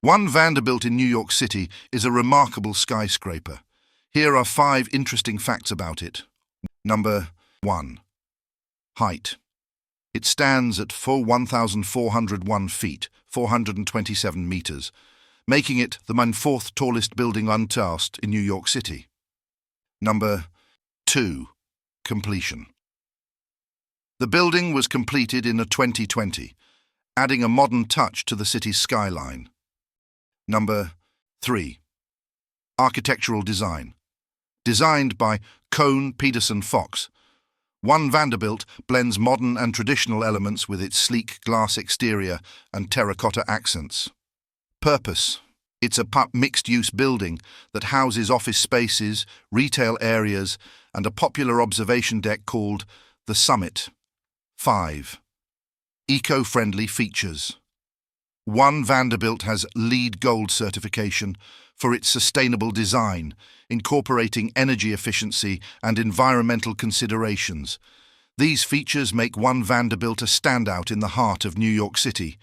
One Vanderbilt in New York City is a remarkable skyscraper. Here are 5 interesting facts about it. Number 1. Height. It stands at 1,401 feet, 427 meters, making it the 4th tallest building untouched in New York City. Number 2. Completion. The building was completed in 2020, adding a modern touch to the city's skyline. Number 3. Architectural design. Designed by Cohn Peterson Fox, One Vanderbilt blends modern and traditional elements with its sleek glass exterior and terracotta accents. Purpose. It's a mixed-use building that houses office spaces, retail areas, and a popular observation deck called the Summit. 5. Eco-friendly features. One Vanderbilt has LEED Gold certification for its sustainable design, incorporating energy efficiency and environmental considerations. These features make One Vanderbilt a standout in the heart of New York City.